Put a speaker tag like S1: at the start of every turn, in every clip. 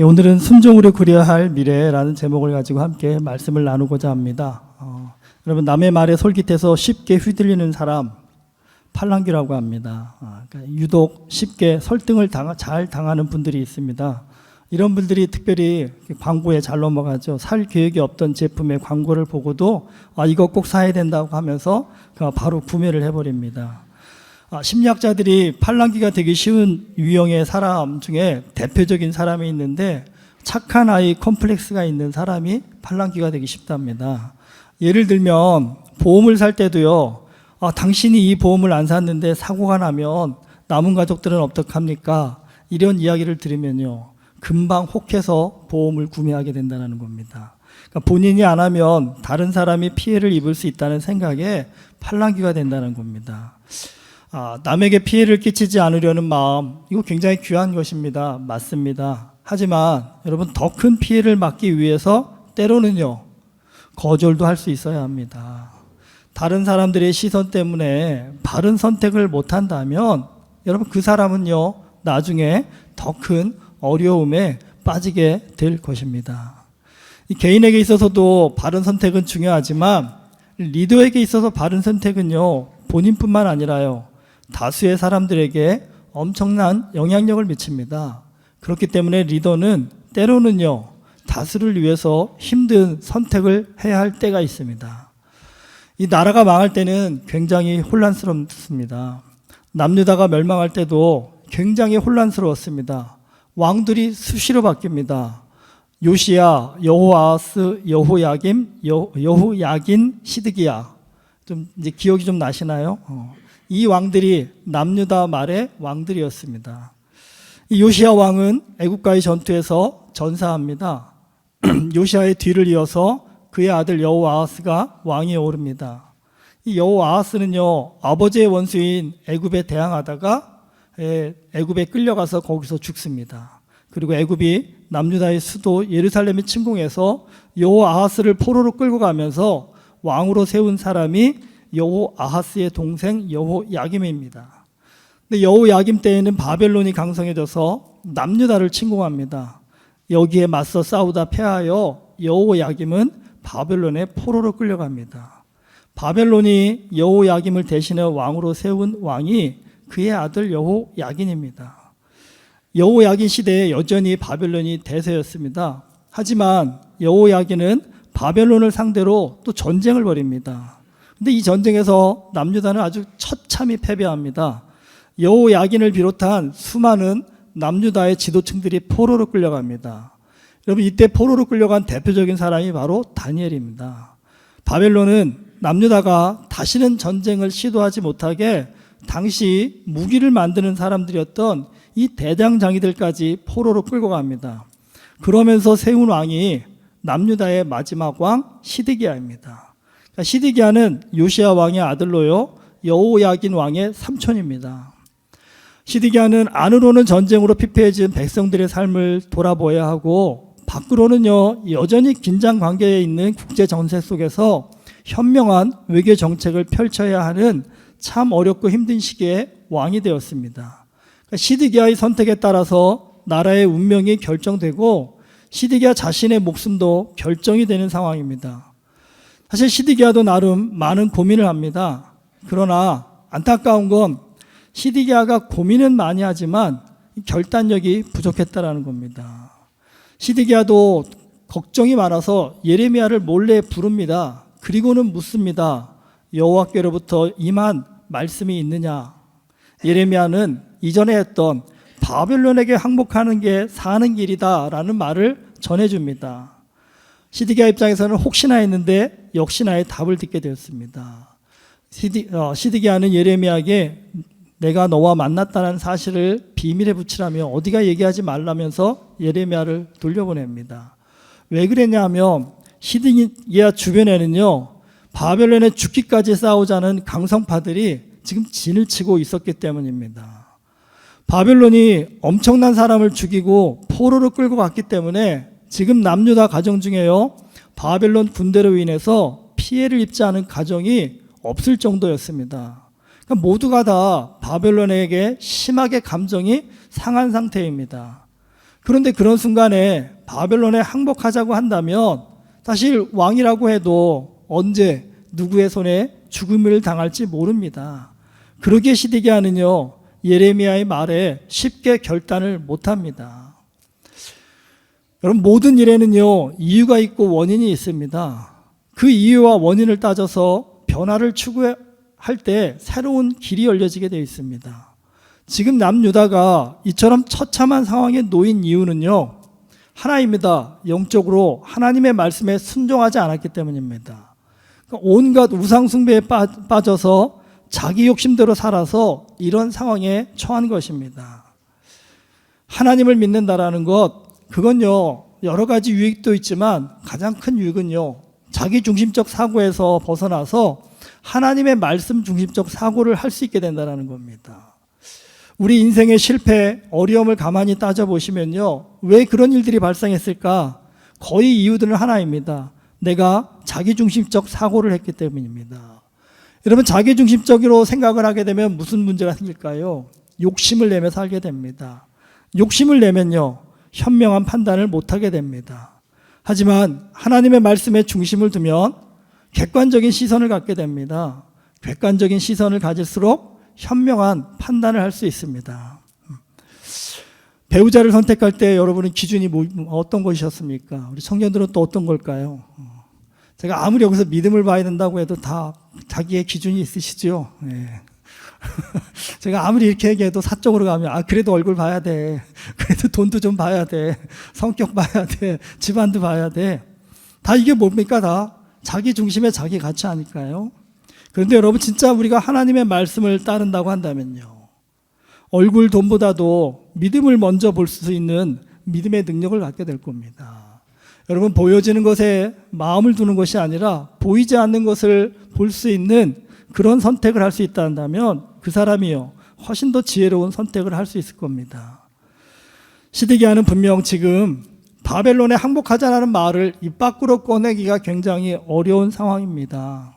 S1: 오늘은 순종으로 그려야 할 미래라는 제목을 가지고 함께 말씀을 나누고자 합니다. 여러분, 남의 말에 솔깃해서 쉽게 휘둘리는 사람 팔랑귀라고 합니다. 그러니까 유독 쉽게 설득을 잘 당하는 분들이 있습니다. 이런 분들이 특별히 광고에 잘 넘어가죠. 살 계획이 없던 제품의 광고를 보고도 이거 꼭 사야 된다고 하면서 바로 구매를 해버립니다. 심리학자들이 팔랑귀가 되기 쉬운 유형의 사람 중에 대표적인 사람이 있는데, 착한 아이 컴플렉스가 있는 사람이 팔랑귀가 되기 쉽답니다. 예를 들면 보험을 살 때도요, 당신이 이 보험을 안 샀는데 사고가 나면 남은 가족들은 어떡합니까? 이런 이야기를 들으면요, 금방 혹해서 보험을 구매하게 된다는 겁니다. 그러니까 본인이 안 하면 다른 사람이 피해를 입을 수 있다는 생각에 팔랑귀가 된다는 겁니다. 남에게 피해를 끼치지 않으려는 마음, 이거 굉장히 귀한 것입니다. 맞습니다. 하지만 여러분, 더 큰 피해를 막기 위해서 때로는요, 거절도 할 수 있어야 합니다. 다른 사람들의 시선 때문에 바른 선택을 못한다면 여러분, 그 사람은요, 나중에 더 큰 어려움에 빠지게 될 것입니다. 이 개인에게 있어서도 바른 선택은 중요하지만 리더에게 있어서 바른 선택은요, 본인뿐만 아니라요, 다수의 사람들에게 엄청난 영향력을 미칩니다. 그렇기 때문에 리더는 때로는요, 다수를 위해서 힘든 선택을 해야 할 때가 있습니다. 이 나라가 망할 때는 굉장히 혼란스럽습니다. 남유다가 멸망할 때도 굉장히 혼란스러웠습니다. 왕들이 수시로 바뀝니다. 요시야, 여호아하스, 여호야긴, 시드기야. 좀 이제 기억이 좀 나시나요? 이 왕들이 남유다 말의 왕들이었습니다. 이 요시야 왕은 애국과의 전투에서 전사합니다. 요시야의 뒤를 이어서 그의 아들 여호아하스가 왕위에 오릅니다. 이 여호아하스는요, 아버지의 원수인 애굽에 대항하다가 애굽에 끌려가서 거기서 죽습니다. 그리고 애굽이 남유다의 수도 예루살렘에 침공해서 여호아하스를 포로로 끌고 가면서 왕으로 세운 사람이 여호아하스의 동생 여호야김입니다. 근데 여호야김 때에는 바벨론이 강성해져서 남유다를 침공합니다. 여기에 맞서 싸우다 패하여 여호야김은 바벨론의 포로로 끌려갑니다. 바벨론이 여호야김을 대신해 왕으로 세운 왕이 그의 아들 여호야긴입니다. 여호야긴 시대에 여전히 바벨론이 대세였습니다. 하지만 여호야긴은 바벨론을 상대로 또 전쟁을 벌입니다. 근데 이 전쟁에서 남유다는 아주 처참히 패배합니다. 여호야긴을 비롯한 수많은 남유다의 지도층들이 포로로 끌려갑니다. 여러분, 이때 포로로 끌려간 대표적인 사람이 바로 다니엘입니다. 바벨론은 남유다가 다시는 전쟁을 시도하지 못하게 당시 무기를 만드는 사람들이었던 이 대장장이들까지 포로로 끌고 갑니다. 그러면서 세운 왕이 남유다의 마지막 왕 시드기야입니다. 시드기야는 요시야 왕의 아들로요, 여호야긴 왕의 삼촌입니다. 시드기야는 안으로는 전쟁으로 피폐해진 백성들의 삶을 돌아보아야 하고, 밖으로는요, 여전히 긴장 관계에 있는 국제 정세 속에서 현명한 외교 정책을 펼쳐야 하는 참 어렵고 힘든 시기에 왕이 되었습니다. 시드기야의 선택에 따라서 나라의 운명이 결정되고 시드기야 자신의 목숨도 결정이 되는 상황입니다. 사실 시드기야도 나름 많은 고민을 합니다. 그러나 안타까운 건 시드기야가 고민은 많이 하지만 결단력이 부족했다라는 겁니다. 시드기야도 걱정이 많아서 예레미야를 몰래 부릅니다. 그리고는 묻습니다. 여호와께로부터 임한 말씀이 있느냐? 예레미야는 이전에 했던 바벨론에게 항복하는 게 사는 길이다라는 말을 전해줍니다. 시드기야 입장에서는 혹시나 했는데 역시나의 답을 듣게 되었습니다. 시드기야는 예레미야에게 내가 너와 만났다는 사실을 비밀에 붙이라며 어디가 얘기하지 말라면서 예레미야를 돌려보냅니다. 왜 그랬냐면 시드기야 주변에는요, 바벨론에 죽기까지 싸우자는 강성파들이 지금 진을 치고 있었기 때문입니다. 바벨론이 엄청난 사람을 죽이고 포로로 끌고 갔기 때문에 지금 남유다 가정 중에요, 바벨론 군대로 인해서 피해를 입지 않은 가정이 없을 정도였습니다. 그러니까 모두가 다 바벨론에게 심하게 감정이 상한 상태입니다. 그런데 그런 순간에 바벨론에 항복하자고 한다면 사실 왕이라고 해도 언제 누구의 손에 죽음을 당할지 모릅니다. 그러기에 시드기야는요, 예레미야의 말에 쉽게 결단을 못합니다. 여러분, 모든 일에는요 이유가 있고 원인이 있습니다. 그 이유와 원인을 따져서 변화를 추구할 때 새로운 길이 열려지게 되어 있습니다. 지금 남유다가 이처럼 처참한 상황에 놓인 이유는요, 하나입니다. 영적으로 하나님의 말씀에 순종하지 않았기 때문입니다. 그러니까 온갖 우상숭배에 빠져서 자기 욕심대로 살아서 이런 상황에 처한 것입니다. 하나님을 믿는다라는 것, 그건요 여러 가지 유익도 있지만 가장 큰 유익은요, 자기 중심적 사고에서 벗어나서 하나님의 말씀 중심적 사고를 할 수 있게 된다는 겁니다. 우리 인생의 실패, 어려움을 가만히 따져보시면요, 왜 그런 일들이 발생했을까? 거의 이유들은 하나입니다. 내가 자기중심적 사고를 했기 때문입니다. 여러분, 자기중심적으로 생각을 하게 되면 무슨 문제가 생길까요? 욕심을 내며 살게 됩니다. 욕심을 내면요, 현명한 판단을 못하게 됩니다. 하지만 하나님의 말씀에 중심을 두면 객관적인 시선을 갖게 됩니다. 객관적인 시선을 가질수록 현명한 판단을 할 수 있습니다. 배우자를 선택할 때 여러분의 기준이 어떤 것이셨습니까? 우리 청년들은 또 어떤 걸까요? 제가 아무리 여기서 믿음을 봐야 된다고 해도 다 자기의 기준이 있으시죠? 네. 제가 아무리 이렇게 얘기해도 사적으로 가면 그래도 얼굴 봐야 돼, 그래도 돈도 좀 봐야 돼, 성격 봐야 돼, 집안도 봐야 돼. 다 이게 뭡니까? 다 자기 중심의 자기 가치 아닐까요? 그런데 여러분, 진짜 우리가 하나님의 말씀을 따른다고 한다면요, 얼굴 돈보다도 믿음을 먼저 볼 수 있는 믿음의 능력을 갖게 될 겁니다. 여러분, 보여지는 것에 마음을 두는 것이 아니라 보이지 않는 것을 볼 수 있는 그런 선택을 할 수 있다면 그 사람이요, 훨씬 더 지혜로운 선택을 할 수 있을 겁니다. 시드기야는 분명 지금 바벨론에 항복하자라는 말을 입 밖으로 꺼내기가 굉장히 어려운 상황입니다.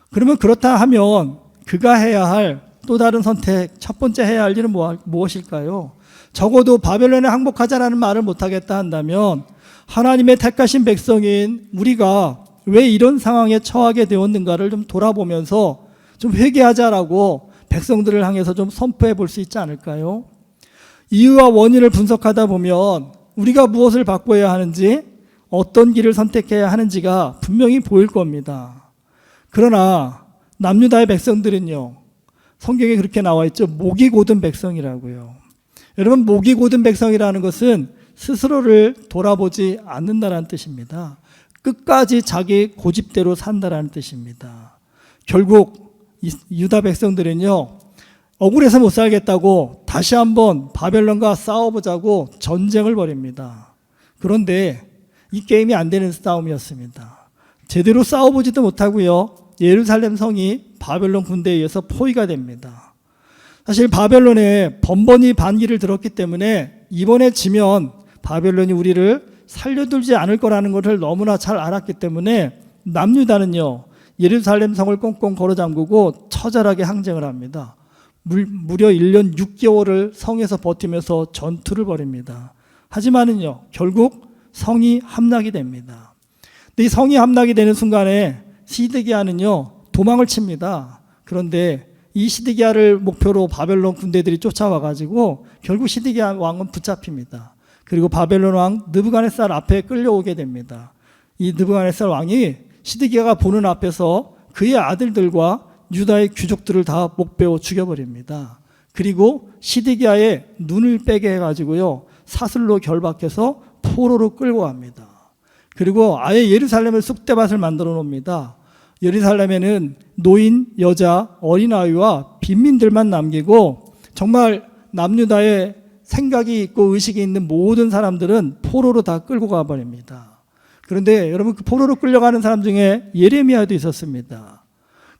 S1: 그러면 그렇다 하면 그가 해야 할 또 다른 선택, 첫 번째 해야 할 일은 무엇일까요? 적어도 바벨론에 항복하자라는 말을 못하겠다 한다면 하나님의 택하신 백성인 우리가 왜 이런 상황에 처하게 되었는가를 좀 돌아보면서 좀 회개하자라고 백성들을 향해서 좀 선포해 볼 수 있지 않을까요? 이유와 원인을 분석하다 보면 우리가 무엇을 바꿔야 하는지, 어떤 길을 선택해야 하는지가 분명히 보일 겁니다. 그러나 남유다의 백성들은요, 성경에 그렇게 나와 있죠. 목이 곧은 백성이라고요. 여러분, 목이 곧은 백성이라는 것은 스스로를 돌아보지 않는다는 뜻입니다. 끝까지 자기 고집대로 산다라는 뜻입니다. 결국 유다 백성들은요, 억울해서 못 살겠다고 다시 한번 바벨론과 싸워보자고 전쟁을 벌입니다. 그런데 이 게임이 안 되는 싸움이었습니다. 제대로 싸워보지도 못하고요, 예루살렘 성이 바벨론 군대에 의해서 포위가 됩니다. 사실 바벨론에 번번이 반기를 들었기 때문에 이번에 지면 바벨론이 우리를 살려두지 않을 거라는 것을 너무나 잘 알았기 때문에 남유다는요, 예루살렘 성을 꽁꽁 걸어 잠그고 처절하게 항쟁을 합니다. 무려 1년 6개월을 성에서 버티면서 전투를 벌입니다. 하지만은요, 결국 성이 함락이 됩니다. 근데 이 성이 함락이 되는 순간에 시드기야는요, 도망을 칩니다. 그런데 이 시드기야를 목표로 바벨론 군대들이 쫓아와가지고 결국 시드기야 왕은 붙잡힙니다. 그리고 바벨론 왕 느부갓네살 앞에 끌려오게 됩니다. 이 느부갓네살 왕이 시드기야가 보는 앞에서 그의 아들들과 유다의 귀족들을 다 목베어 죽여버립니다. 그리고 시드기야의 눈을 빼게 해가지고요, 사슬로 결박해서 포로로 끌고 갑니다. 그리고 아예 예루살렘을 쑥대밭을 만들어 놓습니다. 예루살렘에는 노인, 여자, 어린아이와 빈민들만 남기고 정말 남유다의 생각이 있고 의식이 있는 모든 사람들은 포로로 다 끌고 가버립니다. 그런데 여러분, 그 포로로 끌려가는 사람 중에 예레미야도 있었습니다.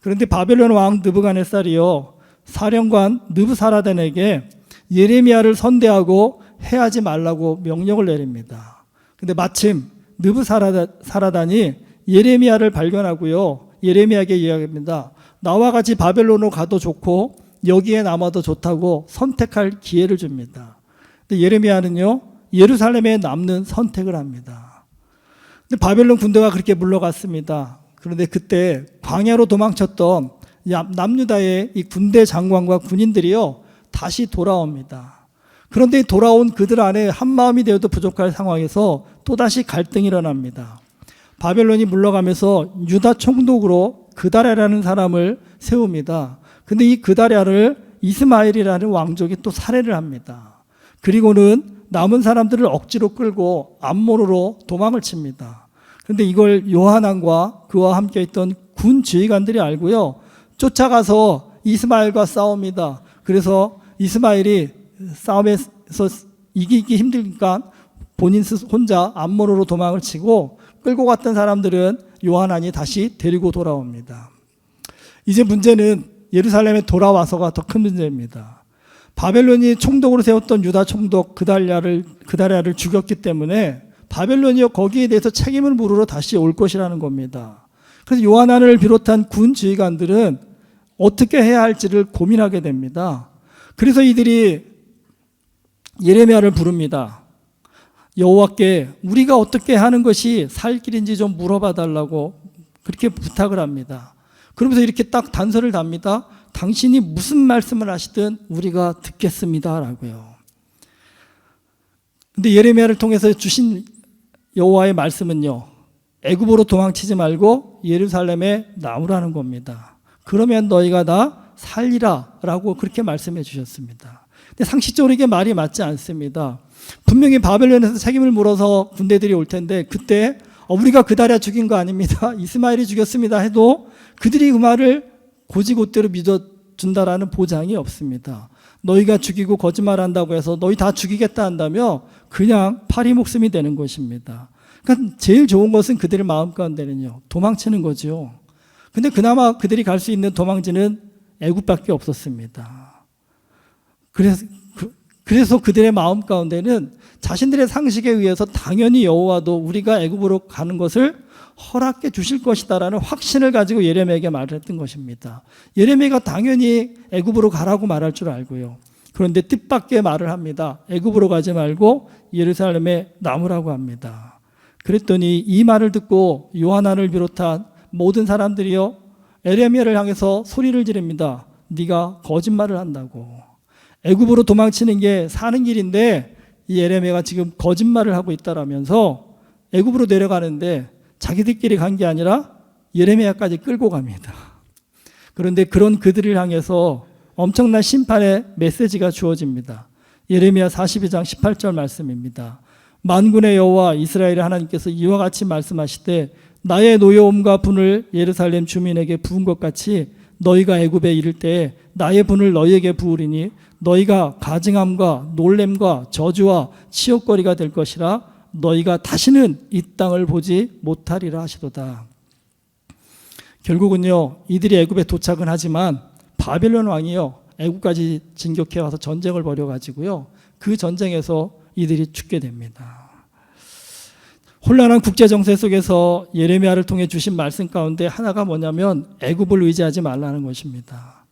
S1: 그런데 바벨론 왕 느부갓네살이요, 사령관 느부사라단에게 예레미야를 선대하고 해하지 말라고 명령을 내립니다. 그런데 마침 느부사라단이 예레미야를 발견하고요, 예레미야에게 이야기합니다. 나와 같이 바벨론으로 가도 좋고 여기에 남아도 좋다고 선택할 기회를 줍니다. 근데 예레미야는요, 예루살렘에 남는 선택을 합니다. 근데 바벨론 군대가 그렇게 물러갔습니다. 그런데 그때 광야로 도망쳤던 남유다의 이 군대 장관과 군인들이요, 다시 돌아옵니다. 그런데 돌아온 그들 안에 한 마음이 되어도 부족할 상황에서 또다시 갈등이 일어납니다. 바벨론이 물러가면서 유다 총독으로 그다랴라는 사람을 세웁니다. 근데 이 그다랴를 이스마엘이라는 왕족이 또 살해를 합니다. 그리고는 남은 사람들을 억지로 끌고 암몬으로 도망을 칩니다. 그런데 이걸 요하난과 그와 함께 있던 군 지휘관들이 알고요, 쫓아가서 이스마엘과 싸웁니다. 그래서 이스마엘이 싸움에서 이기기 힘드니까 본인 혼자 암몬으로 도망을 치고, 끌고 갔던 사람들은 요하난이 다시 데리고 돌아옵니다. 이제 문제는 예루살렘에 돌아와서가 더 큰 문제입니다. 바벨론이 총독으로 세웠던 유다 총독 그다랴를 죽였기 때문에 바벨론이 거기에 대해서 책임을 물으러 다시 올 것이라는 겁니다. 그래서 요하난을 비롯한 군 지휘관들은 어떻게 해야 할지를 고민하게 됩니다. 그래서 이들이 예레미야를 부릅니다. 여호와께 우리가 어떻게 하는 것이 살 길인지 좀 물어봐 달라고 그렇게 부탁을 합니다. 그러면서 이렇게 딱 단서를 답니다. 당신이 무슨 말씀을 하시든 우리가 듣겠습니다 라고요. 근데 예레미야를 통해서 주신 여호와의 말씀은요, 애굽으로 도망치지 말고 예루살렘에 남으라는 겁니다. 그러면 너희가 다 살리라 라고 그렇게 말씀해 주셨습니다. 근데 상식적으로 이게 말이 맞지 않습니다. 분명히 바벨론에서 책임을 물어서 군대들이 올 텐데, 그때 우리가 그다랴 죽인 거 아닙니다, 이스마엘이 죽였습니다 해도 그들이 그 말을 고지고대로 믿어준다라는 보장이 없습니다. 너희가 죽이고 거짓말한다고 해서 너희 다 죽이겠다 한다며 그냥 파리 목숨이 되는 것입니다. 그러니까 제일 좋은 것은 그들의 마음 가운데는요, 도망치는 거죠. 근데 그나마 그들이 갈 수 있는 도망지는 애굽밖에 없었습니다. 그래서 그들의 마음 가운데는 자신들의 상식에 의해서 당연히 여호와도 우리가 애굽으로 가는 것을 허락해 주실 것이다라는 확신을 가지고 예레미야에게 말을 했던 것입니다. 예레미야가 당연히 애굽으로 가라고 말할 줄 알고요. 그런데 뜻밖의 말을 합니다. 애굽으로 가지 말고 예루살렘에 남으라고 합니다. 그랬더니 이 말을 듣고 요하난을 비롯한 모든 사람들이요, 예레미야를 향해서 소리를 지릅니다. 네가 거짓말을 한다고. 애굽으로 도망치는 게 사는 길인데 이 예레미야가 지금 거짓말을 하고 있다라면서 애굽으로 내려가는데 자기들끼리 간 게 아니라 예레미야까지 끌고 갑니다. 그런데 그런 그들을 향해서 엄청난 심판의 메시지가 주어집니다. 예레미야 42장 18절 말씀입니다. 만군의 여호와 이스라엘의 하나님께서 이와 같이 말씀하시되 나의 노여움과 분을 예루살렘 주민에게 부은 것 같이 너희가 애굽에 이를 때에 나의 분을 너희에게 부으리니 너희가 가증함과 놀램과 저주와 치욕거리가 될 것이라 너희가 다시는 이 땅을 보지 못하리라 하시도다. 결국은요, 이들이 애굽에 도착은 하지만 바벨론 왕이요, 애굽까지 진격해 와서 전쟁을 벌여가지고요, 그 전쟁에서 이들이 죽게 됩니다. 혼란한 국제 정세 속에서 예레미야를 통해 주신 말씀 가운데 하나가 뭐냐면 애굽을 의지하지 말라는 것입니다.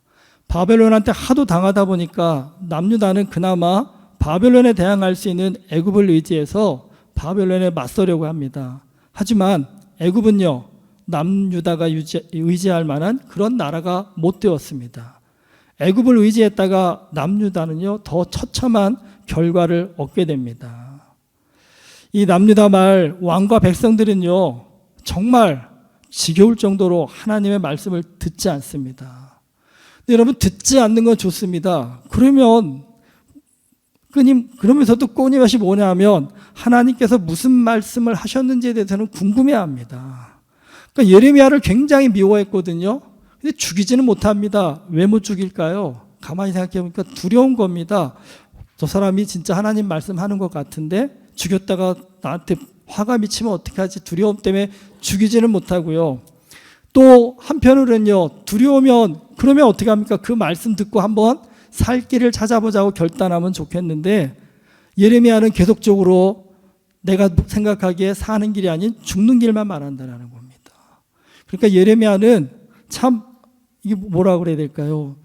S1: 바벨론한테 하도 당하다 보니까 남유다는 그나마 바벨론에 대항할 수 있는 애굽을 의지해서 바벨론에 맞서려고 합니다. 하지만 애굽은요, 남유다가 의지할 만한 그런 나라가 못 되었습니다. 애굽을 의지했다가 남유다는요, 더 처참한 결과를 얻게 됩니다. 이 남유다 말 왕과 백성들은요, 정말 지겨울 정도로 하나님의 말씀을 듣지 않습니다. 근데 여러분, 듣지 않는 건 좋습니다. 그러면서도 끊임없이 뭐냐 하면 하나님께서 무슨 말씀을 하셨는지에 대해서는 궁금해합니다. 그러니까 예레미야를 굉장히 미워했거든요. 근데 죽이지는 못합니다. 왜 못 죽일까요? 가만히 생각해 보니까 두려운 겁니다. 저 사람이 진짜 하나님 말씀하는 것 같은데 죽였다가 나한테 화가 미치면 어떡하지? 두려움 때문에 죽이지는 못하고요. 또 한편으로는요, 두려우면 그러면 어떻게 합니까? 그 말씀 듣고 한번 살 길을 찾아보자고 결단하면 좋겠는데 예레미야는 계속적으로 내가 생각하기에 사는 길이 아닌 죽는 길만 말한다는 겁니다. 그러니까 예레미야는 참 이게 뭐라 그래야 될까요?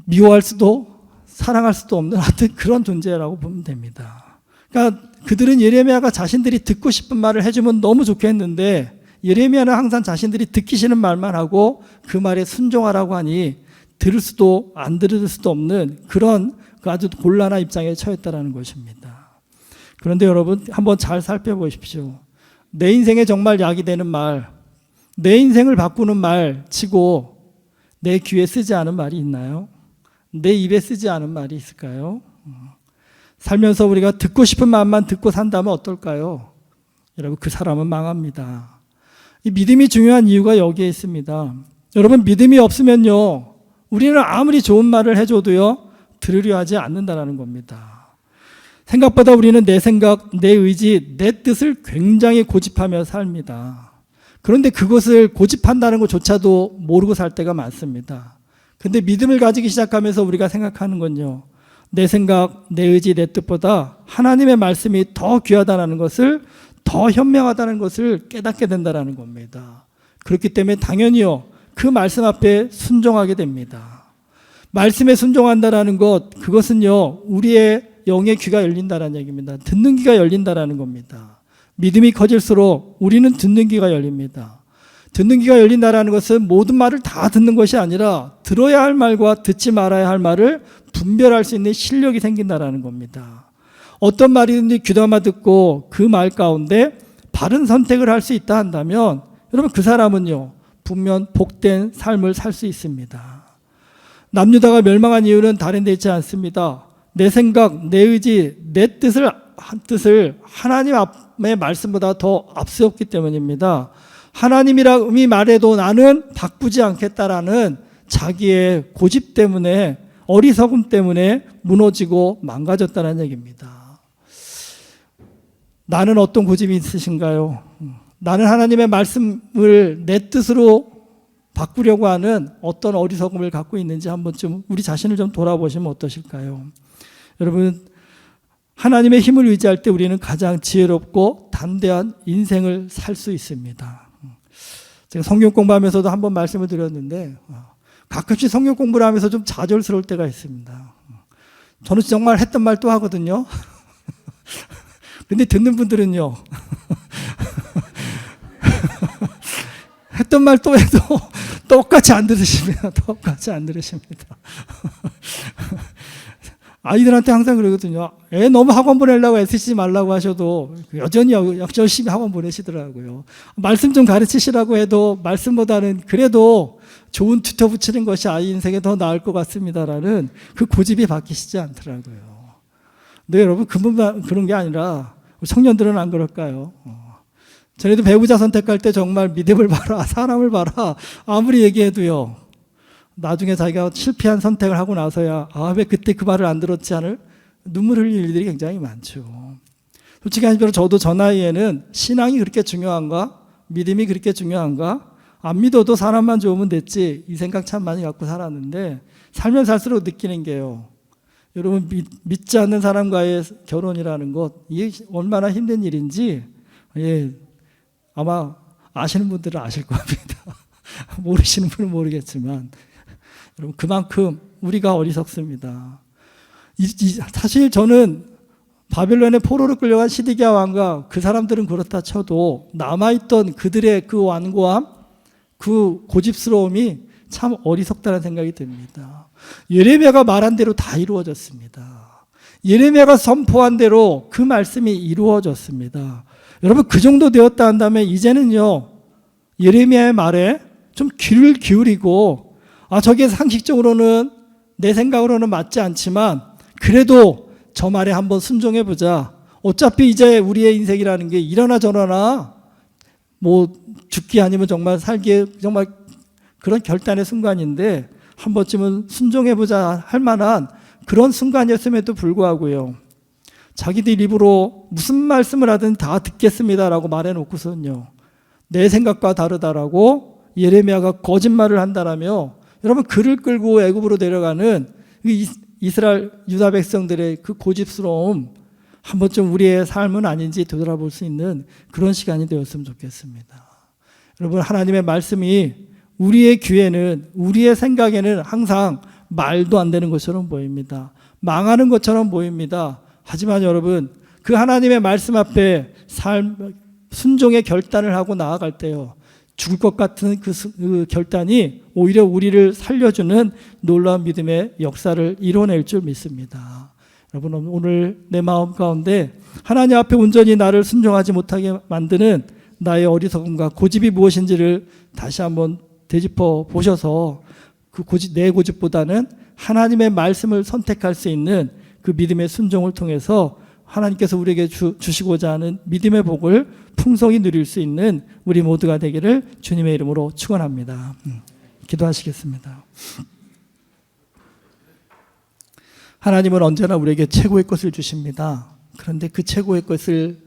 S1: 미워할 수도 사랑할 수도 없는 하여튼 그런 존재라고 보면 됩니다. 그러니까 그들은 예레미야가 자신들이 듣고 싶은 말을 해주면 너무 좋겠는데 예레미야는 항상 자신들이 듣기 싫은 말만 하고 그 말에 순종하라고 하니 들을 수도 안 들을 수도 없는 그런 아주 곤란한 입장에 처했다는 것입니다. 그런데 여러분 한번 잘 살펴보십시오. 내 인생에 정말 약이 되는 말, 내 인생을 바꾸는 말 치고 내 귀에 쓰지 않은 말이 있나요? 내 입에 쓰지 않은 말이 있을까요? 살면서 우리가 듣고 싶은 말만 듣고 산다면 어떨까요? 여러분 그 사람은 망합니다. 이 믿음이 중요한 이유가 여기에 있습니다. 여러분 믿음이 없으면요 우리는 아무리 좋은 말을 해줘도요 들으려 하지 않는다는 겁니다. 생각보다 우리는 내 생각, 내 의지, 내 뜻을 굉장히 고집하며 삽니다. 그런데 그것을 고집한다는 것조차도 모르고 살 때가 많습니다. 그런데 믿음을 가지기 시작하면서 우리가 생각하는 건요 내 생각, 내 의지, 내 뜻보다 하나님의 말씀이 더 귀하다는 것을, 더 현명하다는 것을 깨닫게 된다는 겁니다. 그렇기 때문에 당연히요 그 말씀 앞에 순종하게 됩니다. 말씀에 순종한다는 것, 그것은요 우리의 영의 귀가 열린다는 얘기입니다. 듣는 귀가 열린다는 겁니다. 믿음이 커질수록 우리는 듣는 귀가 열립니다. 듣는 귀가 열린다는 것은 모든 말을 다 듣는 것이 아니라 들어야 할 말과 듣지 말아야 할 말을 분별할 수 있는 실력이 생긴다는 겁니다. 어떤 말이든지 귀담아 듣고 그 말 가운데 바른 선택을 할 수 있다 한다면 여러분 그 사람은요 분명 복된 삶을 살 수 있습니다. 남유다가 멸망한 이유는 다른 데 있지 않습니다. 내 생각, 내 의지, 내 뜻을 하나님의 말씀보다 더 앞세웠기 때문입니다. 하나님이라고 말해도 나는 바꾸지 않겠다라는 자기의 고집 때문에, 어리석음 때문에 무너지고 망가졌다는 얘기입니다. 나는 어떤 고집이 있으신가요? 나는 하나님의 말씀을 내 뜻으로 바꾸려고 하는 어떤 어리석음을 갖고 있는지 한번 좀 우리 자신을 좀 돌아보시면 어떠실까요? 여러분 하나님의 힘을 의지할 때 우리는 가장 지혜롭고 담대한 인생을 살 수 있습니다. 제가 성경 공부하면서도 한번 말씀을 드렸는데 가끔씩 성경 공부를 하면서 좀 좌절스러울 때가 있습니다. 저는 정말 했던 말 또 하거든요. 근데 듣는 분들은요 했던 말 또 해도 똑같이 안 들으십니다. 똑같이 안 들으십니다. 아이들한테 항상 그러거든요. 애 너무 학원 보내려고 애쓰지 말라고 하셔도 여전히 열심히 학원 보내시더라고요. 말씀 좀 가르치시라고 해도 말씀보다는 그래도 좋은 튜터 붙이는 것이 아이 인생에 더 나을 것 같습니다라는 그 고집이 바뀌시지 않더라고요. 근데 여러분 그런 게 아니라 청년들은 안 그럴까요? 전에도 배우자 선택할 때 정말 믿음을 봐라, 사람을 봐라 아무리 얘기해도요 나중에 자기가 실패한 선택을 하고 나서야 왜 그때 그 말을 안 들었지 하는 눈물 흘릴 일들이 굉장히 많죠. 솔직히 한편으로 저도 저 나이에는 신앙이 그렇게 중요한가? 믿음이 그렇게 중요한가? 안 믿어도 사람만 좋으면 됐지 이 생각 참 많이 갖고 살았는데 살면 살수록 느끼는 게요 여러분 믿지 않는 사람과의 결혼이라는 것 이게 얼마나 힘든 일인지 아마 아시는 분들은 아실 겁니다. 모르시는 분은 모르겠지만 여러분 그만큼 우리가 어리석습니다. 사실 저는 바벨론의 포로로 끌려간 시드기야 왕과 그 사람들은 그렇다 쳐도 남아있던 그들의 그 완고함, 그 고집스러움이 참 어리석다는 생각이 듭니다. 예레미야가 말한 대로 다 이루어졌습니다. 예레미야가 선포한 대로 그 말씀이 이루어졌습니다. 여러분 그 정도 되었다 한다면 이제는요 예레미야의 말에 좀 귀를 기울이고 저게 상식적으로는 내 생각으로는 맞지 않지만 그래도 저 말에 한번 순종해보자. 어차피 이제 우리의 인생이라는 게 이러나 저러나 뭐 죽기 아니면 정말 살기 정말 그런 결단의 순간인데 한 번쯤은 순종해보자 할 만한 그런 순간이었음에도 불구하고요 자기들 입으로 무슨 말씀을 하든 다 듣겠습니다라고 말해놓고서는요 내 생각과 다르다라고 예레미야가 거짓말을 한다라며 여러분 그를 끌고 애굽으로 데려가는 이스라엘 유다 백성들의 그 고집스러움 한 번쯤 우리의 삶은 아닌지 되돌아볼 수 있는 그런 시간이 되었으면 좋겠습니다. 여러분 하나님의 말씀이 우리의 귀에는 우리의 생각에는 항상 말도 안 되는 것처럼 보입니다. 망하는 것처럼 보입니다. 하지만 여러분, 그 하나님의 말씀 앞에 순종의 결단을 하고 나아갈 때요, 죽을 것 같은 그 결단이 오히려 우리를 살려주는 놀라운 믿음의 역사를 이뤄낼 줄 믿습니다. 여러분, 오늘 내 마음 가운데 하나님 앞에 온전히 나를 순종하지 못하게 만드는 나의 어리석음과 고집이 무엇인지를 다시 한번 되짚어 보셔서 내 고집보다는 하나님의 말씀을 선택할 수 있는 그 믿음의 순종을 통해서 하나님께서 우리에게 주시고자 하는 믿음의 복을 풍성히 누릴 수 있는 우리 모두가 되기를 주님의 이름으로 축원합니다. 기도하시겠습니다. 하나님은 언제나 우리에게 최고의 것을 주십니다. 그런데 그 최고의 것을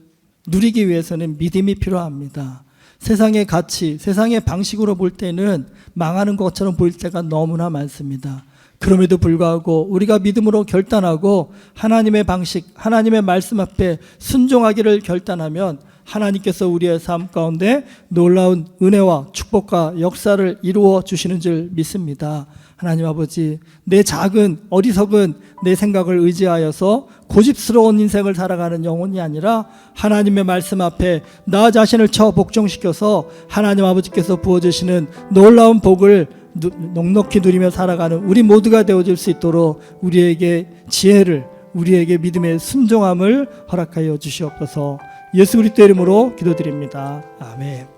S1: 누리기 위해서는 믿음이 필요합니다. 세상의 가치, 세상의 방식으로 볼 때는 망하는 것처럼 보일 때가 너무나 많습니다. 그럼에도 불구하고 우리가 믿음으로 결단하고 하나님의 방식, 하나님의 말씀 앞에 순종하기를 결단하면 하나님께서 우리의 삶 가운데 놀라운 은혜와 축복과 역사를 이루어 주시는 줄 믿습니다. 하나님 아버지, 내 작은 어리석은 내 생각을 의지하여서 고집스러운 인생을 살아가는 영혼이 아니라 하나님의 말씀 앞에 나 자신을 복종시켜서 하나님 아버지께서 부어주시는 놀라운 복을 넉넉히 누리며 살아가는 우리 모두가 되어줄 수 있도록 우리에게 지혜를, 우리에게 믿음의 순종함을 허락하여 주시옵소서. 예수 그리스도 이름으로 기도드립니다. 아멘.